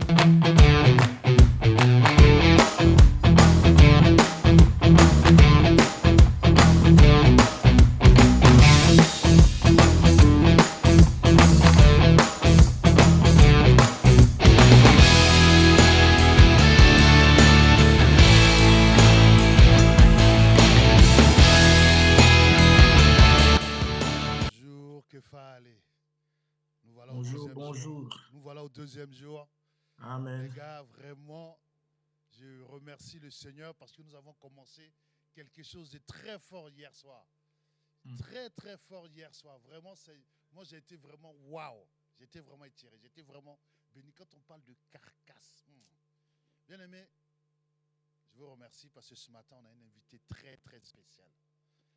Bonjour, que fallait. Nous voilà au Bonjour, deuxième jour. bonjour. Nous voilà au deuxième jour. Les Amen. gars, vraiment, je remercie le Seigneur parce que nous avons commencé quelque chose de très fort hier soir. Très, très fort hier soir. Vraiment, moi, j'ai été vraiment waouh. J'étais vraiment étiré. J'étais vraiment béni. Quand on parle de carcasse, bien aimé, je vous remercie parce que ce matin, on a une invitée très, très spéciale.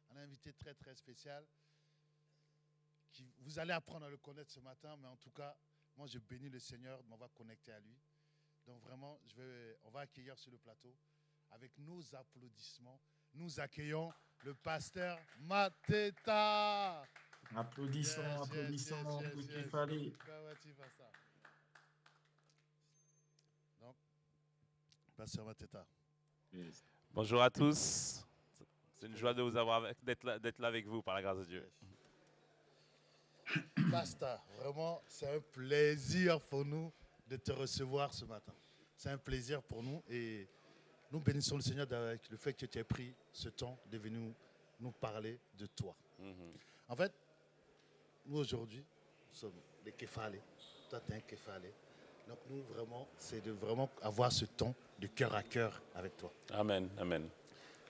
On a un invité très, très spécial. Vous allez apprendre à le connaître ce matin, mais en tout cas, moi, je bénis le Seigneur de m'avoir connecté à lui. Donc vraiment, on va accueillir sur le plateau, avec nos applaudissements, nous accueillons le pasteur Mateta. Applaudissons, applaudissons pour qu'il fallait. Donc, pasteur Mateta. Yes. Bonjour à tous. C'est une joie de vous avoir d'être là avec vous par la grâce de Dieu. Pasteur, vraiment, c'est un plaisir pour nous de te recevoir ce matin. C'est un plaisir pour nous et nous bénissons le Seigneur avec le fait que tu aies pris ce temps de venir nous parler de toi. En fait, nous aujourd'hui, nous sommes des Kéfalés. Toi, tu es un Kéfalé. Donc nous, vraiment, c'est de vraiment avoir ce temps de cœur à cœur avec toi. Amen, amen.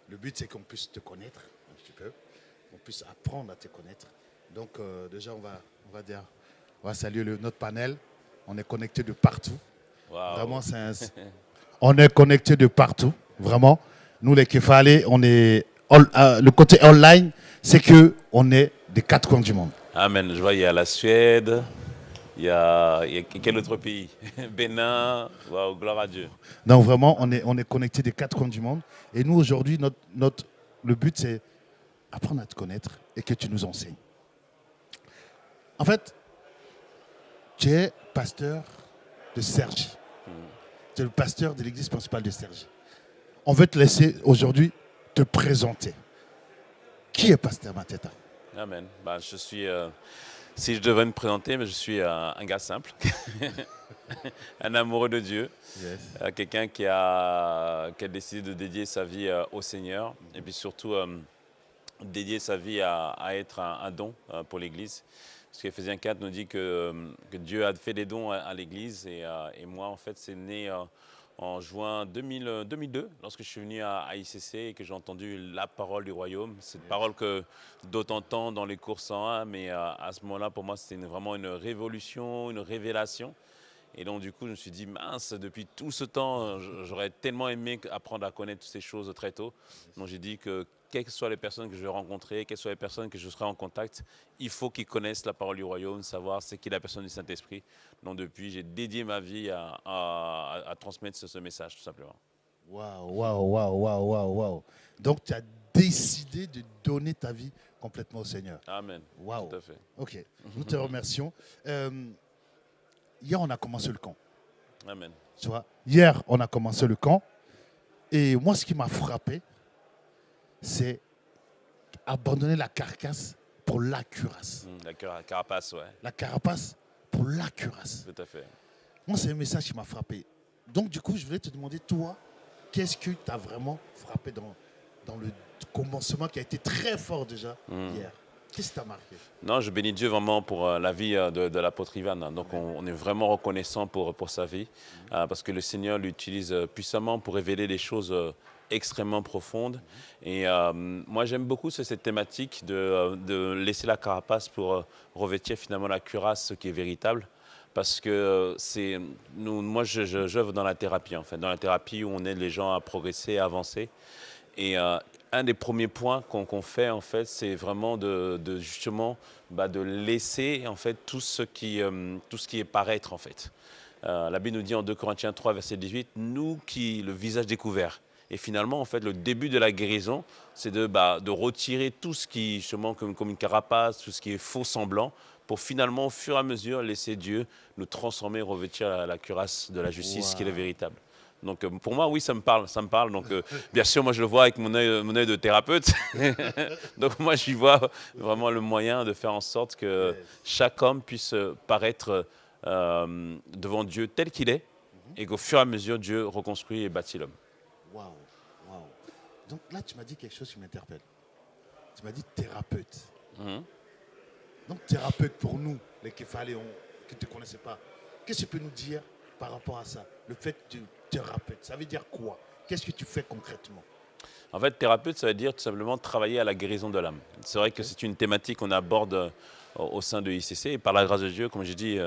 Le but, c'est qu'on puisse te connaître un petit peu, qu'on puisse apprendre à te connaître. Donc déjà, on va saluer notre panel. On est connecté de partout. Wow. Vraiment, on est connecté de partout. Vraiment. Nous, les Kéfalés, on est le côté online, c'est qu'on est des quatre coins du monde. Amen. Je vois, il y a la Suède, il y a quel autre pays? Bénin. Wow, gloire à Dieu. Donc vraiment, on est connecté des quatre coins du monde. Et nous, aujourd'hui, le but, c'est apprendre à te connaître et que tu nous enseignes. En fait, tu es pasteur de Cergy. Tu es le pasteur de l'église principale de Cergy. On veut te laisser aujourd'hui te présenter. Qui est pasteur Mateta? Amen. Je suis, si je devais me présenter, je suis un gars simple, un amoureux de Dieu, Yes. Quelqu'un qui a décidé de dédier sa vie au Seigneur et puis surtout dédier sa vie à être un don pour l'Église. Parce qu'Éphésiens 4 nous dit que Dieu a fait des dons à l'Église et moi, en fait, c'est né en juin 2002, lorsque je suis venu à ICC et que j'ai entendu la parole du royaume. Cette parole que d'autres entendent dans les cours 101, mais à ce moment-là, pour moi, c'était vraiment une révolution, une révélation. Et donc, du coup, je me suis dit, mince, depuis tout ce temps, j'aurais tellement aimé apprendre à connaître toutes ces choses très tôt. Donc, j'ai dit que quelles que soient les personnes que je vais rencontrer, quelles que soient les personnes que je serai en contact, il faut qu'ils connaissent la parole du royaume, savoir c'est qui la personne du Saint-Esprit. Donc, depuis, j'ai dédié ma vie à transmettre ce message, tout simplement. Waouh. Donc, tu as décidé de donner ta vie complètement au Seigneur. Amen. Waouh. Tout à fait. Ok, nous te remercions. Hier, on a commencé le camp. Amen. Tu vois, hier, on a commencé le camp. Et moi, ce qui m'a frappé, c'est abandonner la carcasse pour la cuirasse. La carapace, ouais. La carapace pour la cuirasse. Tout à fait. Moi, c'est un message qui m'a frappé. Donc, du coup, je voulais te demander, toi, qu'est-ce que tu as vraiment frappé dans le commencement qui a été très fort déjà hier? Qu'est-ce qui t'a marqué? Non, je bénis Dieu vraiment pour la vie de l'apôtre Ivan. Donc, on est vraiment reconnaissant pour sa vie parce que le Seigneur l'utilise puissamment pour révéler des choses extrêmement profondes. Et moi, j'aime beaucoup cette thématique de laisser la carapace pour revêtir finalement la cuirasse qui est véritable. Parce que moi, j'œuvre dans la thérapie, en fait. Dans la thérapie où on aide les gens à progresser, à avancer. Et un des premiers points qu'on fait, en fait, c'est vraiment justement de laisser, en fait, tout ce qui est paraître, en fait. La Bible nous dit en 2 Corinthiens 3, verset 18, « Nous qui, le visage découvert ». Et finalement, en fait, le début de la guérison, c'est de retirer tout ce qui, justement, comme une carapace, tout ce qui est faux semblant, pour finalement, au fur et à mesure, laisser Dieu nous transformer, revêtir la cuirasse de la justice qui est véritable. Donc pour moi, oui, ça me parle. Donc bien sûr, moi je le vois avec mon œil de thérapeute. Donc moi, j'y vois vraiment le moyen de faire en sorte que chaque homme puisse paraître devant Dieu tel qu'il est et qu'au fur et à mesure, Dieu reconstruit et bâtit l'homme. Waouh, waouh. Donc là, tu m'as dit quelque chose qui m'interpelle. Tu m'as dit thérapeute. Donc thérapeute pour nous, les Kéfalais qui ne te connaissaient pas, qu'est-ce que tu peux nous dire par rapport à ça? Le fait de thérapeute, ça veut dire quoi? Qu'est-ce que tu fais concrètement? En fait, thérapeute, ça veut dire tout simplement travailler à la guérison de l'âme. C'est vrai que c'est une thématique qu'on aborde au sein de ICC. Et par la grâce de Dieu, comme j'ai dit,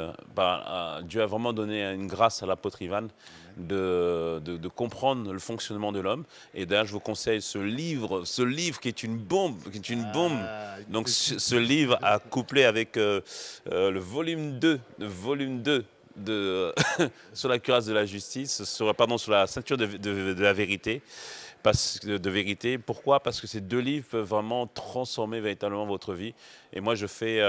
Dieu a vraiment donné une grâce à l'apôtre Ivan de comprendre le fonctionnement de l'homme. Et d'ailleurs, je vous conseille ce livre qui est une bombe. Donc, ce livre a couplé avec le volume 2 sur la cuirasse de la justice, sur la ceinture de la vérité. De vérité. Pourquoi? Parce que ces deux livres peuvent vraiment transformer véritablement votre vie. Et moi, je fais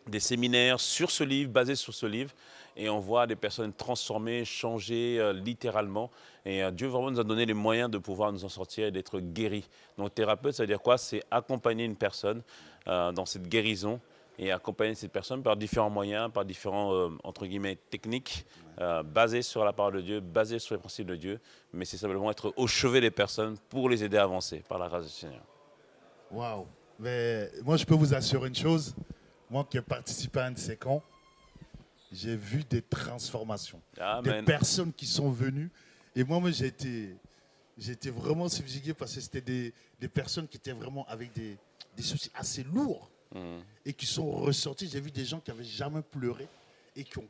des séminaires sur ce livre, basés sur ce livre. Et on voit des personnes transformées, changer littéralement. Et Dieu vraiment nous a donné les moyens de pouvoir nous en sortir et d'être guéris. Donc thérapeute, ça veut dire quoi? C'est accompagner une personne dans cette guérison et accompagner cette personne par différents moyens, par différents, entre guillemets, techniques, basées sur la parole de Dieu, basées sur les principes de Dieu. Mais c'est simplement être au chevet des personnes pour les aider à avancer par la grâce du Seigneur. Waouh! Mais moi, je peux vous assurer une chose. Moi qui ai participé à un de ces camps, j'ai vu des transformations. Amen. Des personnes qui sont venues. Et moi, j'ai été vraiment subjugué parce que c'était des personnes qui étaient vraiment avec des soucis assez lourds. Et qui sont ressortis. J'ai vu des gens qui n'avaient jamais pleuré et qui ont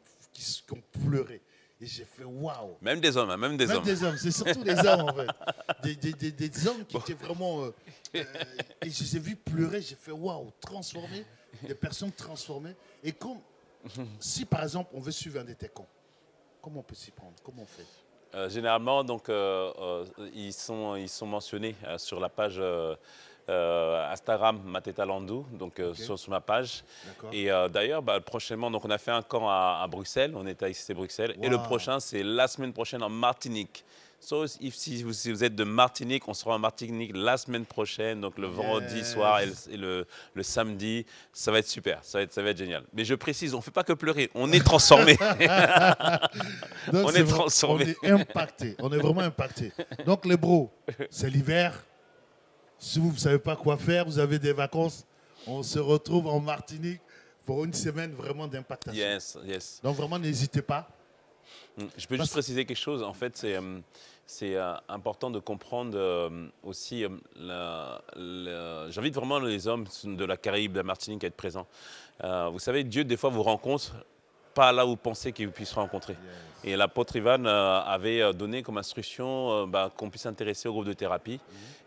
pleuré. Et j'ai fait waouh. Même des hommes, même des hommes. C'est surtout des hommes en fait. Des hommes qui étaient vraiment. Et je les ai vus pleurer. J'ai fait waouh, transformés. Des personnes transformées. Et comme si par exemple on veut suivre un de tes camps, comment on peut s'y prendre? Comment on fait? Généralement, donc, ils sont mentionnés sur la page. Instagram Mateta Landou, donc sur ma page. Et d'ailleurs, prochainement, donc on a fait un camp à Bruxelles, on est à ICC Bruxelles, et le prochain, c'est la semaine prochaine en Martinique. Si vous êtes de Martinique, on sera en Martinique la semaine prochaine, donc le vendredi soir et le samedi. Ça va être super, ça va être génial. Mais je précise, on ne fait pas que pleurer, on est transformé. On est transformé. On est impacté, on est vraiment impacté. Donc les bros, c'est l'hiver. Si vous ne savez pas quoi faire, vous avez des vacances, on se retrouve en Martinique pour une semaine vraiment d'impactation. Yes. Donc vraiment, n'hésitez pas. Je peux juste préciser quelque chose. En fait, c'est important de comprendre aussi, j'invite vraiment les hommes de la Caraïbe, de la Martinique à être présents. Vous savez, Dieu, des fois, vous rencontre pas là où vous pensez qu'il puisse rencontrer. Et l'apôtre Ivan avait donné comme instruction qu'on puisse s'intéresser au groupe de thérapie.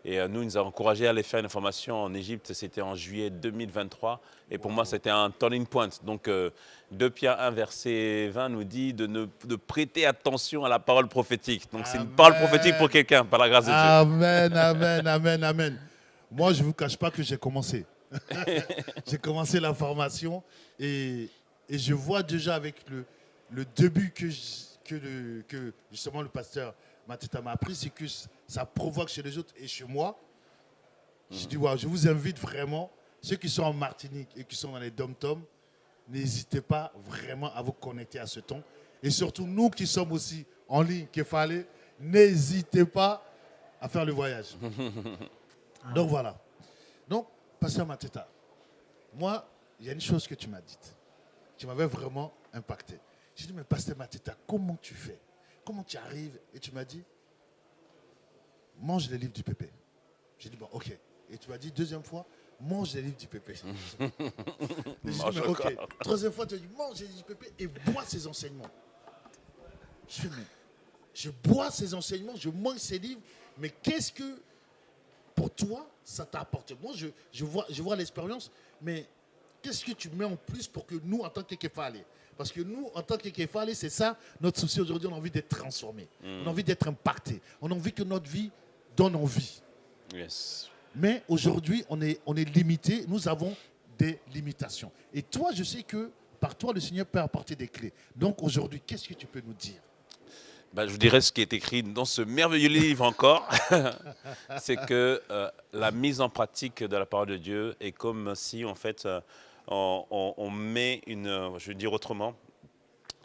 Et nous, il nous a encouragés à aller faire une formation en Égypte. C'était en juillet 2023. Et pour moi, c'était un turning point. Donc, 2 Pierre 1, verset 20 nous dit de prêter attention à la parole prophétique. Donc, c'est une parole prophétique pour quelqu'un, par la grâce de Dieu. Amen. Moi, je ne vous cache pas que j'ai commencé. J'ai commencé la formation et je vois déjà avec le début que justement le pasteur Mateta m'a appris, c'est que ça provoque chez les autres et chez moi. Je dis, wow, je vous invite vraiment, ceux qui sont en Martinique et qui sont dans les dom-toms, n'hésitez pas vraiment à vous connecter à ce ton. Et surtout, nous qui sommes aussi en ligne, Kéfalé, n'hésitez pas à faire le voyage. Donc voilà. Donc, pasteur Mateta, moi, il y a une chose que tu m'as dite, qui m'avait vraiment impacté. J'ai dit, mais pasteur Mateta, comment tu fais? Comment tu arrives? Et tu m'as dit, mange les livres du Pépé. J'ai dit, bon, ok. Et tu m'as dit, deuxième fois, mange les livres du Pépé. J'ai dit, mais ok. Troisième fois, tu as dit, mange les livres du Pépé et bois ses enseignements. Je fais, mais je bois ses enseignements, je mange ses livres, mais qu'est-ce que, pour toi, ça t'a apporté? Moi, je vois l'expérience, mais qu'est-ce que tu mets en plus pour que nous, en tant que Kéfalé, parce que nous, en tant que Kéfalé, c'est ça notre souci aujourd'hui, on a envie d'être transformé, on a envie d'être impacté, on a envie que notre vie donne envie. Yes. Mais aujourd'hui, on est limité, nous avons des limitations. Et toi, je sais que par toi, le Seigneur peut apporter des clés. Donc aujourd'hui, qu'est-ce que tu peux nous dire? Ben, je vous dirais ce qui est écrit dans ce merveilleux livre encore, c'est que la mise en pratique de la parole de Dieu est comme si, en fait, on met une, je vais dire autrement,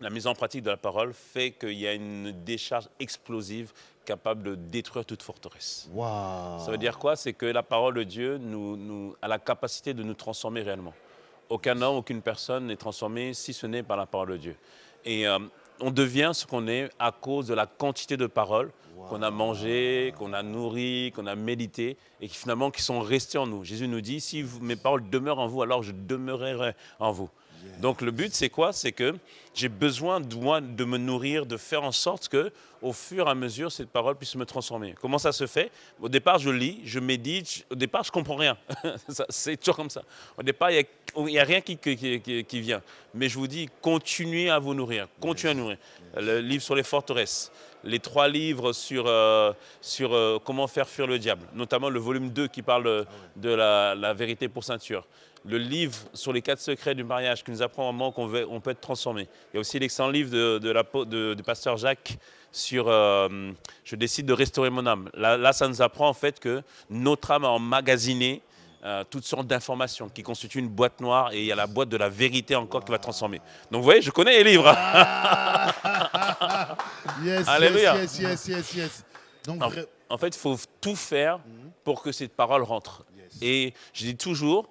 la mise en pratique de la parole fait qu'il y a une décharge explosive capable de détruire toute forteresse. Wow. Ça veut dire quoi? C'est que la parole de Dieu a la capacité de nous transformer réellement. Aucun homme, aucune personne n'est transformé si ce n'est par la parole de Dieu. Et on devient ce qu'on est à cause de la quantité de paroles qu'on a mangées, qu'on a nourries, qu'on a méditées et qui finalement qui sont restées en nous. Jésus nous dit, si mes paroles demeurent en vous, alors je demeurerai en vous. Donc le but, c'est quoi? C'est que j'ai besoin de me nourrir, de faire en sorte que, au fur et à mesure, cette parole puisse me transformer. Comment ça se fait? Au départ, je lis, je médite. Au départ, je ne comprends rien. C'est toujours comme ça. Au départ, il n'y a rien qui vient. Mais je vous dis, continuez à vous nourrir. Continuez à nourrir. Le livre sur les forteresses. Les 3 livres sur comment faire fuir le diable. Notamment le volume 2 qui parle de la vérité pour ceinture. Le livre sur les 4 secrets du mariage qui nous apprend vraiment qu'on peut être transformé. Il y a aussi l'excellent livre du pasteur Jacques sur je décide de restaurer mon âme. Là, ça nous apprend en fait que notre âme a emmagasiné toutes sortes d'informations qui constituent une boîte noire et il y a la boîte de la vérité encore qui va transformer. Donc vous voyez, je connais les livres. Yes, Alléluia. Yes. Donc, en fait, il faut tout faire pour que cette parole rentre. Yes. Et je dis toujours,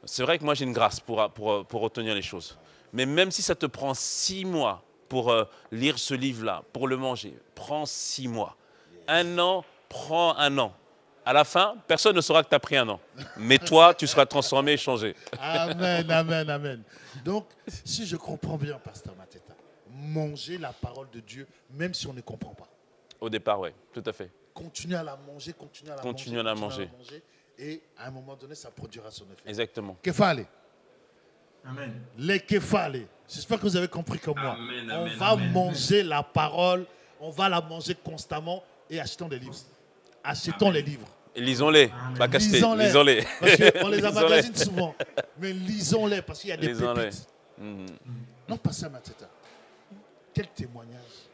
c'est vrai que moi j'ai une grâce pour retenir les choses. Mais même si ça te prend 6 mois pour lire ce livre-là, pour le manger, prends 6 mois. 1 an, prends 1 an. À la fin, personne ne saura que tu as pris 1 an. Mais toi, tu seras transformé et changé. Amen. Donc, si je comprends bien, Pasteur Mateta, manger la parole de Dieu, même si on ne comprend pas. Au départ, oui, tout à fait. Continuer à la manger, continuer à la manger. Et à un moment donné, ça produira son effet. Exactement. Kefale. Amen. Les kefale. J'espère que vous avez compris comme moi. Amen, on va manger la parole, on va la manger constamment et achetons des livres. Achetons les livres. Et lisons-les, pas qu'acheter. Lisons-les. Parce qu'on les emmagasine souvent. Mais lisons-les parce qu'il y a des pépites. Non, Pasteur Mateta. Quel témoignage,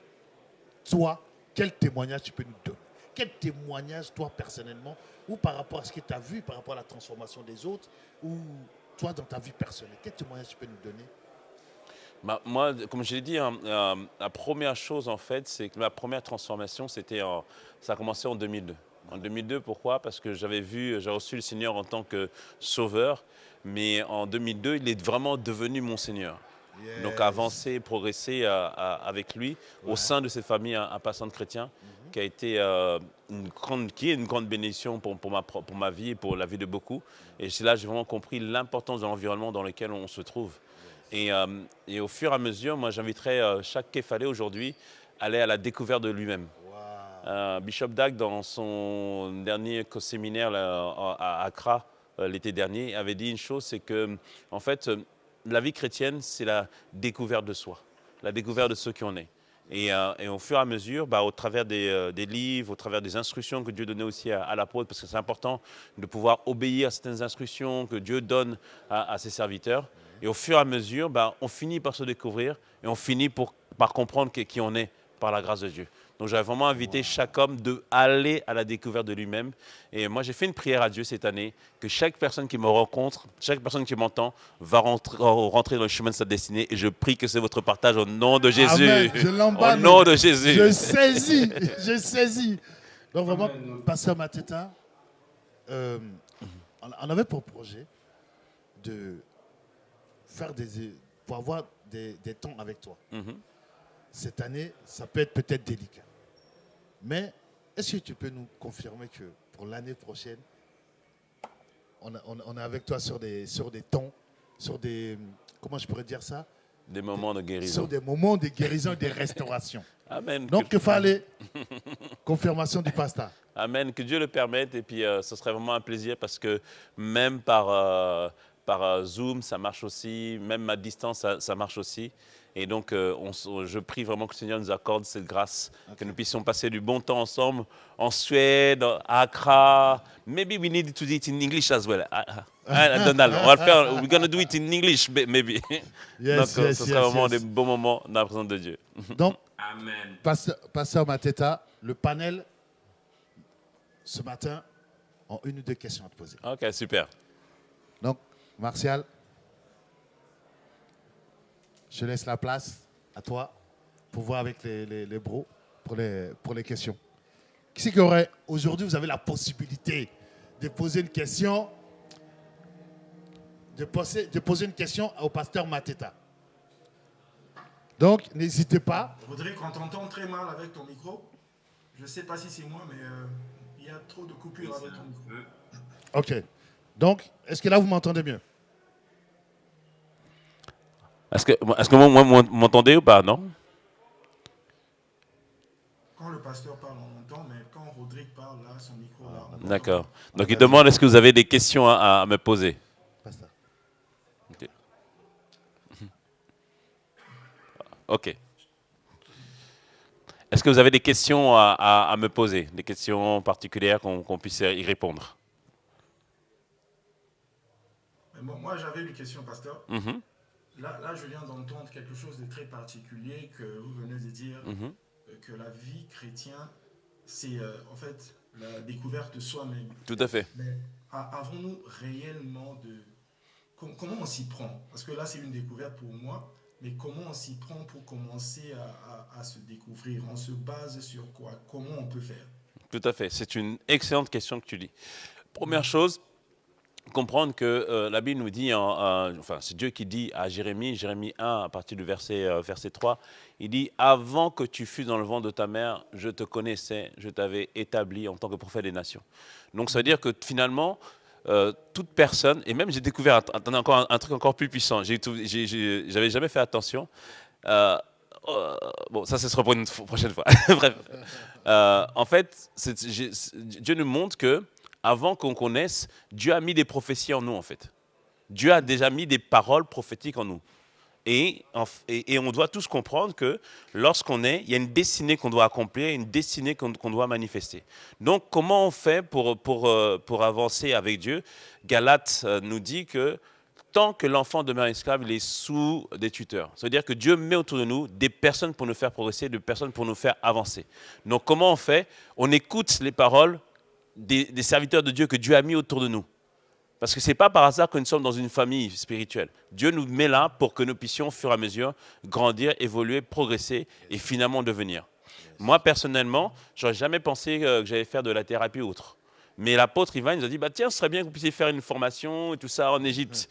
toi, quel témoignage tu peux nous donner? Quel témoignage, toi, personnellement, ou par rapport à ce que tu as vu, par rapport à la transformation des autres, ou toi, dans ta vie personnelle, quel témoignage tu peux nous donner? Moi, comme je l'ai dit, la première chose, en fait, c'est que ma première transformation, ça a commencé en 2002. En 2002, pourquoi? Parce que j'ai reçu le Seigneur en tant que sauveur, mais en 2002, il est vraiment devenu mon Seigneur. Yes. Donc avancer, progresser avec lui au sein de cette famille un passant chrétien qui a été une grande bénédiction pour ma vie et pour la vie de beaucoup. Et c'est là que j'ai vraiment compris l'importance de l'environnement dans lequel on se trouve. Et au fur et à mesure, moi j'inviterais chaque Kefale aujourd'hui à aller à la découverte de lui-même. Bishop Dag, dans son dernier séminaire à Accra l'été dernier, avait dit une chose, c'est que en fait, la vie chrétienne, c'est la découverte de soi, la découverte de ce qu'on est. Et au fur et à mesure, au travers des livres, au travers des instructions que Dieu donnait aussi à l'apôtre, parce que c'est important de pouvoir obéir à certaines instructions que Dieu donne à ses serviteurs. Et au fur et à mesure, on finit par se découvrir et on finit par comprendre qui on est par la grâce de Dieu. Donc j'avais vraiment invité chaque homme d'aller à la découverte de lui-même. Et moi j'ai fait une prière à Dieu cette année, que chaque personne qui me rencontre, chaque personne qui m'entend, va rentrer dans le chemin de sa destinée. Et je prie que c'est votre partage au nom de Jésus. Amen. Je l'emballe. Au nom de Jésus. Je saisis. Donc vraiment, Pasteur Mateta, on avait pour projet de faire pour avoir des temps avec toi. Cette année, ça peut être peut-être délicat. Mais est-ce que tu peux nous confirmer que pour l'année prochaine, on est avec toi sur des temps, sur des, comment je pourrais dire ça? Des moments de guérison. Sur des moments de guérison et de restauration. Amen. Donc, il fallait confirmation du pasteur. Amen. Que Dieu le permette. Et puis, ce serait vraiment un plaisir parce que même par Zoom, ça marche aussi. Même à distance, ça marche aussi. Et donc, je prie vraiment que le Seigneur nous accorde cette grâce, que nous puissions passer du bon temps ensemble en Suède, à Accra. Maybe we need to do it in English as well. Donald, on va le faire. We're going to do it in English, maybe. Donc, ce sera vraiment des bons moments dans la présence de Dieu. Donc, Amen. Pasteur Mateta, le panel, ce matin, ont une ou deux questions à te poser. Ok, super. Donc, Martial, je laisse la place à toi pour voir avec les bros pour les questions. Qui c'est qui aurait, aujourd'hui, vous avez la possibilité de poser une question, de poser une question au pasteur Mateta. Donc, n'hésitez pas. Rodrigue, on t'entend très mal avec ton micro. Je ne sais pas si c'est moi, mais il y a trop de coupures avec ton micro. OK. Donc, est-ce que là, vous m'entendez mieux? Est-ce que vous m'entendez ou pas, non? Quand le pasteur parle, on entend, mais quand Rodrigue parle, là, son micro, là, on entend. D'accord. Donc, il demande est-ce que vous avez des questions à me poser? OK. OK. Est-ce que vous avez des questions à me poser? Des questions particulières qu'on puisse y répondre? Moi, j'avais une question, pasteur. Mm-hmm. Là, je viens d'entendre quelque chose de très particulier que vous venez de dire, que la vie chrétienne, c'est en fait la découverte de soi-même. Tout à fait. Mais avons-nous réellement de... Comment on s'y prend? Parce que là, c'est une découverte pour moi, mais comment on s'y prend pour commencer à se découvrir? On se base sur quoi? Comment on peut faire? Tout à fait. C'est une excellente question que tu dis. Première chose, comprendre que la Bible nous dit, enfin c'est Dieu qui dit à Jérémie 1 à partir du verset 3, il dit « Avant que tu fusses dans le ventre de ta mère, je te connaissais, je t'avais établi en tant que prophète des nations. » Donc ça veut dire que finalement, toute personne, et même j'ai découvert encore un truc encore plus puissant, j'avais jamais fait attention, bon ça ce sera pour une prochaine fois, bref. En fait, Dieu nous montre que avant qu'on connaisse, Dieu a mis des prophéties en nous, en fait. Dieu a déjà mis des paroles prophétiques en nous. Et on doit tous comprendre que lorsqu'on est, il y a une destinée qu'on doit accomplir, une destinée qu'on doit manifester. Donc, comment on fait pour avancer avec Dieu? Galates nous dit que tant que l'enfant demeure esclave, il est sous des tuteurs. Ça veut dire que Dieu met autour de nous des personnes pour nous faire progresser, des personnes pour nous faire avancer. Donc, comment on fait? On écoute les paroles des serviteurs de Dieu que Dieu a mis autour de nous. Parce que ce n'est pas par hasard que nous sommes dans une famille spirituelle. Dieu nous met là pour que nous puissions, au fur et à mesure, grandir, évoluer, progresser et finalement devenir. Moi, personnellement, je n'aurais jamais pensé que j'allais faire de la thérapie ou autre. Mais l'apôtre Ivan nous a dit, tiens, ce serait bien que vous puissiez faire une formation et tout ça en Égypte.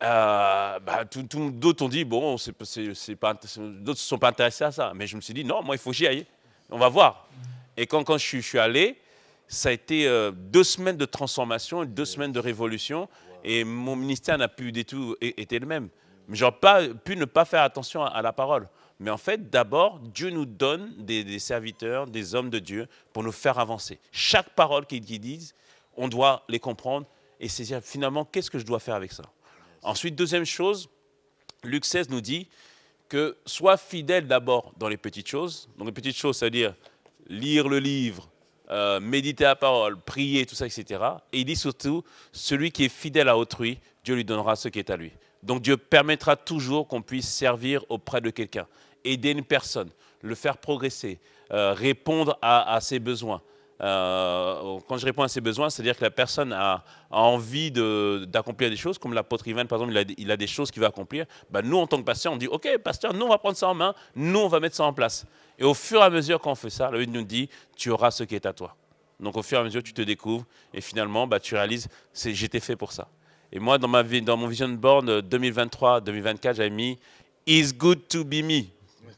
D'autres ont dit, bon, d'autres ne se sont pas intéressés à ça. Mais je me suis dit, non, moi, il faut que j'y aille. On va voir. Et quand je suis allé, ça a été 2 semaines de transformation, 2 semaines de révolution, et mon ministère n'a plus du tout été le même. Mais j'aurais pas pu ne pas faire attention à la parole. Mais en fait, d'abord, Dieu nous donne des serviteurs, des hommes de Dieu pour nous faire avancer. Chaque parole qu'ils disent, on doit les comprendre et saisir finalement qu'est-ce que je dois faire avec ça. Ensuite, deuxième chose, Luc 16 nous dit que sois fidèle d'abord dans les petites choses. Donc les petites choses, ça veut dire lire le livre, méditer la parole, prier, tout ça, etc. Et il dit surtout, celui qui est fidèle à autrui, Dieu lui donnera ce qui est à lui. Donc Dieu permettra toujours qu'on puisse servir auprès de quelqu'un, aider une personne, le faire progresser, répondre à ses besoins. Quand je réponds à ses besoins, c'est-à-dire que la personne a envie d'accomplir des choses, comme l'apôtre Ivan, par exemple, il a des choses qu'il va accomplir. Nous, en tant que pasteur, on dit, OK, pasteur, nous, on va prendre ça en main, nous, on va mettre ça en place. Et au fur et à mesure qu'on fait ça, la Bible nous dit, tu auras ce qui est à toi. Donc au fur et à mesure, tu te découvres et finalement, tu réalises, j'étais fait pour ça. Et moi, dans mon vision board 2023-2024, j'avais mis « It's good to be me ».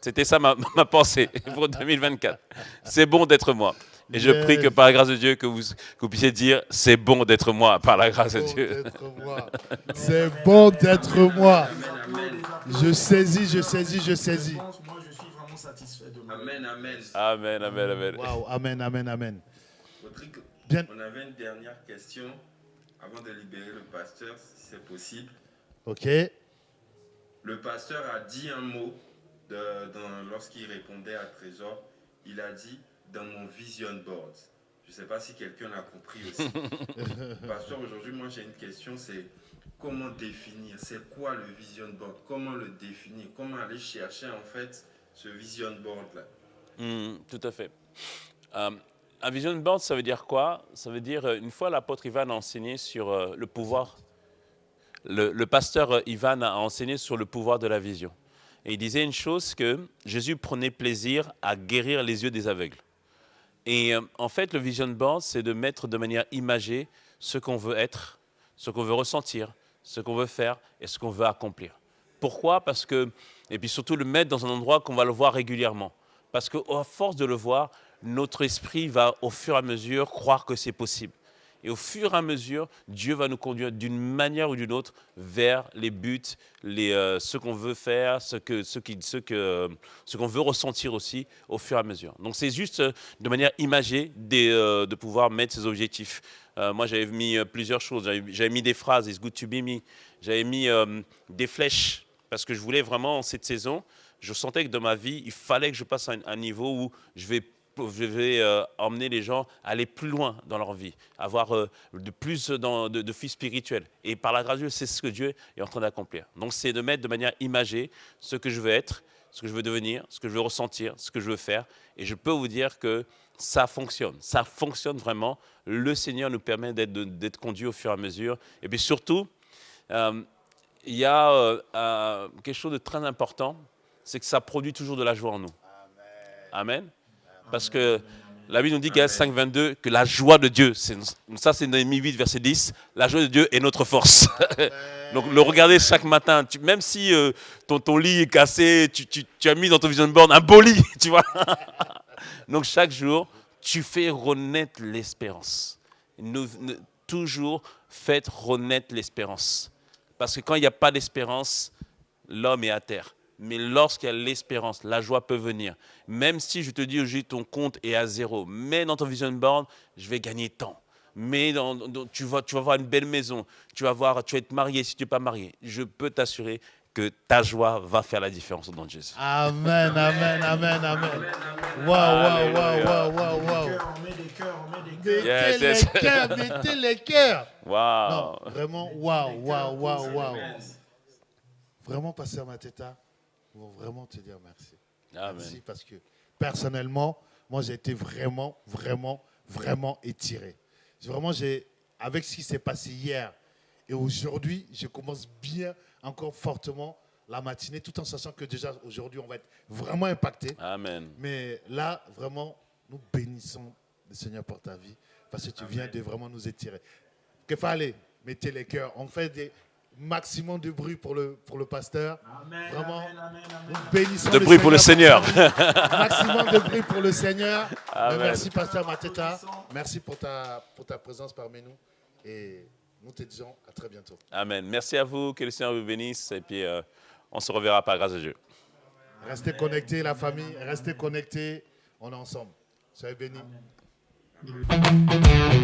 C'était ça ma pensée pour 2024. C'est bon d'être moi. Et je prie que par la grâce de Dieu, que vous puissiez dire « C'est bon d'être moi, par la grâce de Dieu ». C'est bon d'être moi. Je saisis. Moi, je suis vraiment satisfait de moi. Amen, amen. Amen, amen, amen. Wow, amen, amen, amen. Rodrigue, Bien. on avait une dernière question avant de libérer le pasteur, si c'est possible. OK. Le pasteur a dit un mot lorsqu'il répondait à Trésor, il a dit dans mon vision board. Je ne sais pas si quelqu'un l'a compris aussi. Pasteur, aujourd'hui, moi j'ai une question, c'est comment définir, c'est quoi le vision board, comment le définir, comment aller chercher en fait ce vision board là. Tout à fait. Un vision board, ça veut dire quoi? Ça veut dire, une fois l'apôtre Ivan a enseigné sur le pouvoir, le pasteur Ivan a enseigné sur le pouvoir de la vision. Et il disait une chose, que Jésus prenait plaisir à guérir les yeux des aveugles. Et en fait, le vision board, c'est de mettre de manière imagée ce qu'on veut être, ce qu'on veut ressentir, ce qu'on veut faire et ce qu'on veut accomplir. Pourquoi? Parce que, et puis surtout le mettre dans un endroit qu'on va le voir régulièrement. Parce qu'à force de le voir, notre esprit va au fur et à mesure croire que c'est possible. Et au fur et à mesure, Dieu va nous conduire d'une manière ou d'une autre vers les buts, ce qu'on veut faire, ce qu'on veut ressentir aussi au fur et à mesure. Donc c'est juste de manière imagée de pouvoir mettre ces objectifs. Moi j'avais mis plusieurs choses, j'avais mis des phrases, it's good to be me, j'avais mis des flèches, parce que je voulais vraiment cette saison, je sentais que dans ma vie, il fallait que je passe à un niveau où je vais emmener les gens à aller plus loin dans leur vie, avoir plus de vie spirituelle. Et par la grâce de Dieu, c'est ce que Dieu est en train d'accomplir. Donc c'est de mettre de manière imagée ce que je veux être, ce que je veux devenir, ce que je veux ressentir, ce que je veux faire. Et je peux vous dire que ça fonctionne. Ça fonctionne vraiment. Le Seigneur nous permet d'être conduits au fur et à mesure. Et puis surtout, il y a quelque chose de très important, c'est que ça produit toujours de la joie en nous. Amen. Parce que la Bible nous dit, Galates 5,22, que la joie de Dieu, ça c'est Néhémie 8, verset 10, la joie de Dieu est notre force. Donc le regarder chaque matin, même si ton lit est cassé, tu as mis dans ton vision board un beau lit, tu vois. Donc chaque jour, tu fais renaître l'espérance. Toujours faites renaître l'espérance. Parce que quand il n'y a pas d'espérance, l'homme est à terre. Mais lorsqu'il y a l'espérance, la joie peut venir. Même si je te dis aujourd'hui ton compte est à 0, mais dans ton vision board, je vais gagner tant. Mais tu vas avoir une belle maison, tu vas être marié si tu n'es pas marié. Je peux t'assurer que ta joie va faire la différence au nom de Jésus. Amen, amen, amen, amen. Waouh. On met des cœurs. Mettez les cœurs. Wow. Non, vraiment, waouh. Vraiment, Pasteur Mateta, on va vraiment te dire merci. Amen. Merci parce que personnellement, moi j'ai été vraiment étiré. Avec ce qui s'est passé hier et aujourd'hui, je commence bien, encore fortement la matinée, tout en sachant que déjà aujourd'hui on va être vraiment impacté. Amen. Mais là, vraiment, nous bénissons le Seigneur pour ta vie parce que tu viens de vraiment nous étirer. Qu'il fallait, mettez les cœurs, on fait des maximum de bruit pour le pasteur. Amen, vraiment, amen. nous bénissons De bruit pour le Seigneur. Maximum de bruit pour le Seigneur. Merci, Pasteur Mateta. Merci pour ta présence parmi nous. Et nous te disons à très bientôt. Amen. Merci à vous. Que le Seigneur vous bénisse. Et puis, on se reverra par grâce de Dieu. Restez connectés, la famille. Restez connectés. On est ensemble. Soyez bénis. Amen.